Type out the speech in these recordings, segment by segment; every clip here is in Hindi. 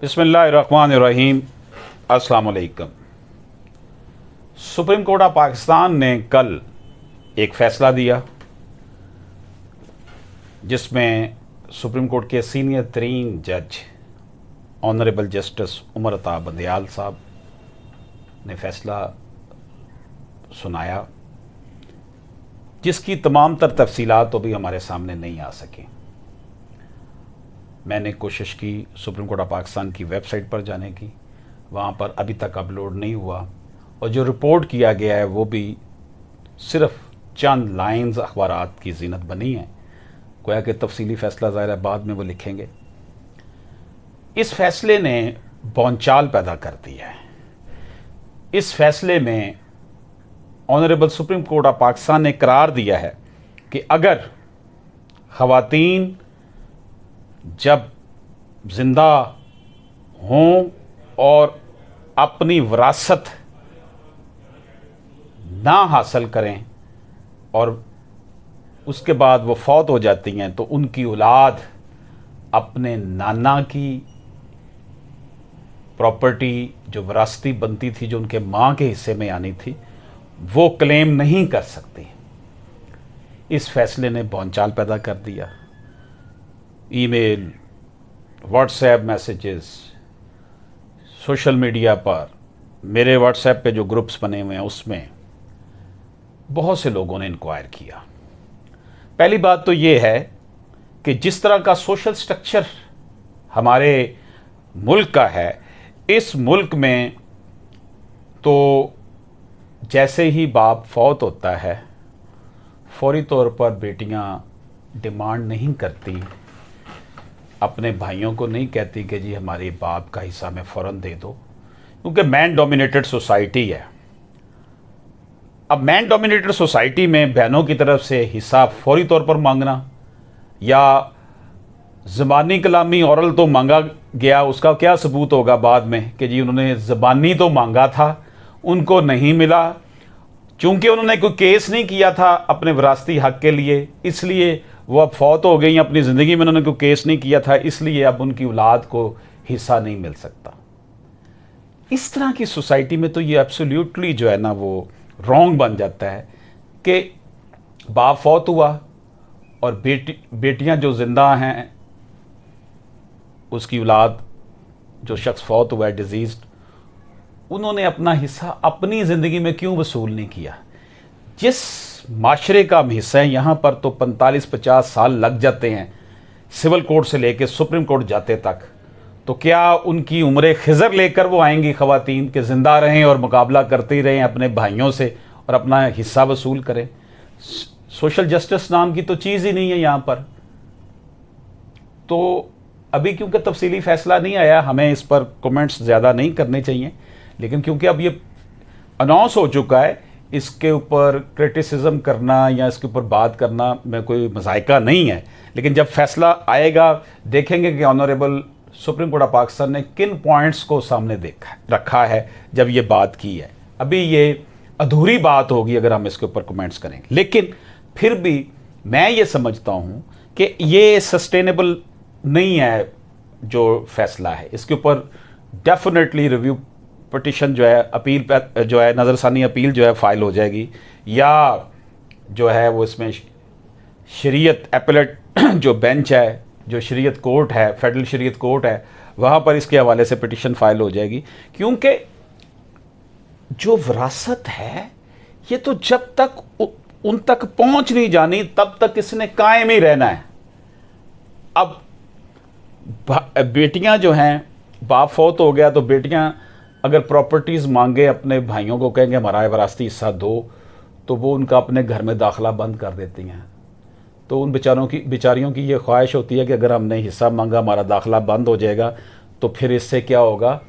बिस्मिल्लाहिर्रहमानिर्रहीम। अस्सलाम वालेकुम। सुप्रीम कोर्ट ऑफ पाकिस्तान ने कल एक फ़ैसला दिया जिसमें सुप्रीम कोर्ट के सीनियर तरीन जज ऑनरेबल जस्टिस उमर अता बंदयाल साहब ने फ़ैसला सुनाया, जिसकी तमाम तर तफसीलात तो भी हमारे सामने नहीं आ सकी। मैंने कोशिश की सुप्रीम कोर्ट ऑफ पाकिस्तान की वेबसाइट पर जाने की, वहाँ पर अभी तक अपलोड नहीं हुआ, और जो रिपोर्ट किया गया है वो भी सिर्फ चंद लाइंस अखबारात की जीनत बनी है। गोया कि तफसीली फ़ैसला ज़ाहिर है बाद में वो लिखेंगे। इस फैसले ने भौंचाल पैदा कर दी है। इस फैसले में honourable supreme court of Pakistan ने करार दिया है कि अगर ख़वातीन जब जिंदा हों और अपनी विरासत ना हासिल करें और उसके बाद वो फौत हो जाती हैं, तो उनकी औलाद अपने नाना की प्रॉपर्टी जो विरासती बनती थी, जो उनके माँ के हिस्से में आनी थी, वो क्लेम नहीं कर सकती। इस फैसले ने भौंचाल पैदा कर दिया। Email, WhatsApp messages, social media पर, मेरे व्हाट्सएप पे जो ग्रुप्स बने हुए हैं उसमें बहुत से लोगों ने इंक्वायर किया। पहली बात तो ये है कि जिस तरह का सोशल स्ट्रक्चर हमारे मुल्क का है, इस मुल्क में तो जैसे ही बाप फौत होता है फौरी तौर पर बेटियां डिमांड नहीं करती, अपने भाइयों को नहीं कहती कि जी हमारे बाप का हिस्सा में फ़ौरन दे दो, क्योंकि मैन डोमिनेटेड सोसाइटी है। अब मैन डोमिनेटेड सोसाइटी में बहनों की तरफ से हिस्सा फौरी तौर पर मांगना या ज़बानी कलामी औरल तो मांगा गया, उसका क्या सबूत होगा बाद में कि जी उन्होंने ज़बानी तो मांगा था, उनको नहीं मिला, चूँकि उन्होंने कोई केस नहीं किया था अपने विरासती हक़ के लिए, इसलिए वो अब फौत हो गई। अपनी ज़िंदगी में उन्होंने कोई केस नहीं किया था, इसलिए अब उनकी औलाद को हिस्सा नहीं मिल सकता। इस तरह की सोसाइटी में तो ये एब्सोल्युटली जो है ना वो रॉन्ग बन जाता है कि बाप फौत हुआ और बेटियां जो ज़िंदा हैं, उसकी औलाद जो शख्स फौत हुआ है डिजीज़, उन्होंने अपना हिस्सा अपनी ज़िंदगी में क्यों वसूल नहीं किया। जिस माशरे का हम हिस्सा है, यहाँ पर तो 45-50 साल लग जाते हैं सिविल कोर्ट से लेकर सुप्रीम कोर्ट जाते तक, तो क्या उनकी उम्र खिज़र लेकर वो आएंगी ख़वातीन के ज़िंदा रहें और मुकाबला करते ही रहें अपने भाइयों से और अपना हिस्सा वसूल करें। सोशल जस्टिस नाम की तो चीज़ ही नहीं है यहाँ पर। तो अभी क्योंकि तफसीली फ़ैसला नहीं आया, हमें इस पर कमेंट्स ज़्यादा नहीं करने चाहिए, लेकिन क्योंकि अब ये अनाउंस हो चुका है, इसके ऊपर क्रिटिसिज्म करना या इसके ऊपर बात करना में कोई मज़ायका नहीं है। लेकिन जब फैसला आएगा देखेंगे कि honourable supreme court of Pakistan ने किन पॉइंट्स को सामने रखा है जब ये बात की है। अभी ये अधूरी बात होगी अगर हम इसके ऊपर कमेंट्स करेंगे, लेकिन फिर भी मैं ये समझता हूँ कि ये सस्टेनेबल नहीं है जो फैसला है। इसके ऊपर डेफिनेटली रिव्यू पिटिशन जो है, अपील जो है, नज़रसानी अपील जो है फ़ाइल हो जाएगी, या जो है वो इसमें शरीयत एपेलेट जो बेंच है, जो शरीयत कोर्ट है, फेडरल शरीयत कोर्ट है, वहाँ पर इसके हवाले से पिटिशन फ़ाइल हो जाएगी। क्योंकि जो विरासत है ये तो जब तक उन तक पहुँच नहीं जानी तब तक इसने कायम ही रहना है। अब बेटियां जो हैं, बाप फौत हो गया तो बेटियां अगर प्रॉपर्टीज़ मांगे, अपने भाइयों को कहेंगे हमारा विरासती हिस्सा दो, तो वो उनका अपने घर में दाखिला बंद कर देती हैं। तो उन बेचारियों की ये ख्वाहिश होती है कि अगर हमने हिस्सा मांगा हमारा दाखिला बंद हो जाएगा, तो फिर इससे क्या होगा,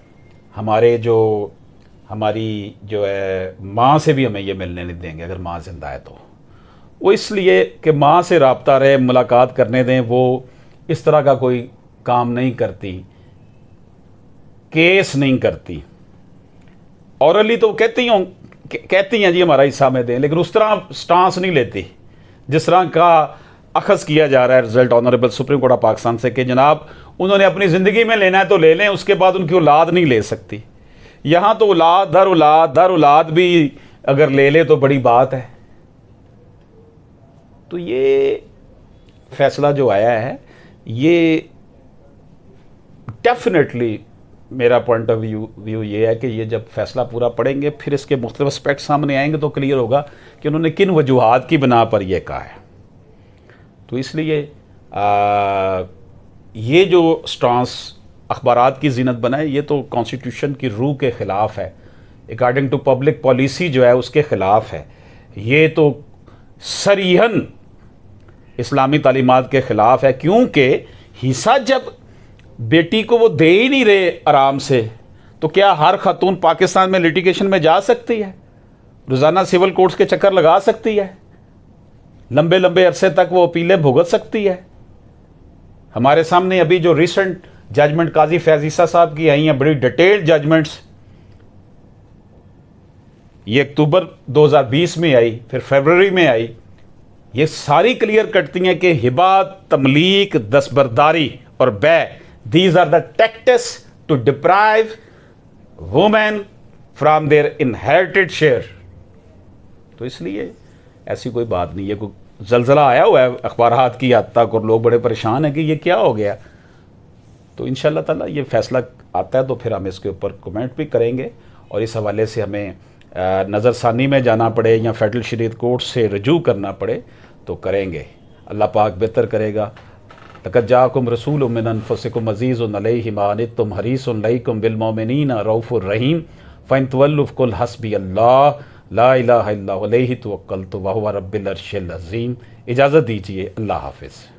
हमारी जो है माँ से भी हमें ये मिलने नहीं देंगे अगर माँ जिंदा है तो। वो इसलिए कि माँ से रब्ता रहे, मुलाकात करने दें, वो इस तरह का कोई काम नहीं करती, केस नहीं करती। औरली तो कहती हैं जी हमारा हिस्सा में दें, लेकिन उस तरह स्टांस नहीं लेती जिस तरह का अखज़ किया जा रहा है result honourable supreme court of Pakistan से कि जनाब उन्होंने अपनी ज़िंदगी में लेना है तो ले लें, उसके बाद उनकी औलाद नहीं ले सकती। यहाँ तो औलाद दर औलाद भी अगर ले ले तो बड़ी बात है। तो ये फैसला जो आया है ये डेफिनेटली मेरा पॉइंट ऑफ व्यू ये है कि ये जब फैसला पूरा पढ़ेंगे फिर इसके मुख्तलिफ एस्पेक्ट सामने आएंगे तो क्लियर होगा कि उन्होंने किन वजूहात की बिना पर यह कहा है। तो इसलिए ये जो स्टांस अखबारात की जीनत बनाए ये तो कॉन्स्टिट्यूशन की रूह के ख़िलाफ़ है, अकॉर्डिंग टू पब्लिक पॉलिसी जो है उसके ख़िलाफ़ है, ये तो सरीहन इस्लामी तालीमात के ख़िलाफ़ है। क्योंकि हिस्सा जब बेटी को वो दे ही नहीं रहे आराम से, तो क्या हर खातून पाकिस्तान में लिटिगेशन में जा सकती है, रोज़ाना सिविल कोर्ट्स के चक्कर लगा सकती है, लंबे लंबे अरसे तक वो अपीलें भुगत सकती है? हमारे सामने अभी जो रिसेंट जजमेंट काजी फैज़ ईसा साहब की आई हैं, बड़ी डिटेल्ड जजमेंट्स, ये अक्टूबर 2020 में आई, फिर फरवरी में आई, ये सारी क्लियर करती हैं कि हिबा, तमलीक, दस्तबरदारी और बै, these are the tactics to deprive women from their inherited share। तो इसलिए ऐसी कोई बात नहीं है, कोई जलजला आया हुआ है अखबारात की हद तक और लोग बड़े परेशान हैं कि ये क्या हो गया। तो इंशाअल्लाह ताला ये फैसला आता है तो फिर हम इसके ऊपर कमेंट भी करेंगे और इस हवाले से हमें नज़रसानी में जाना पड़े या फेडरल शरीयत कोर्ट से रजू करना पड़े तो करेंगे। अल्लाह पाक बेहतर करेगा। लक़द जाअकुम रसूलुम मिन अनफुसिकुम अज़ीज़ुन अलैहि मा अनित्तुम हरीसुन अलैकुम बिल मोमिनीना रऊफ़ुर रहीम फ़इन तवल्लु फ़क़ुल हस्बियल्लाह ला इलाहा इल्ला हुवा अलैहि तवक्कलतु व हुवा रब्बिल अर्शिल अज़ीम। इजाज़त दीजिए, अल्लाह हाफ़िज़।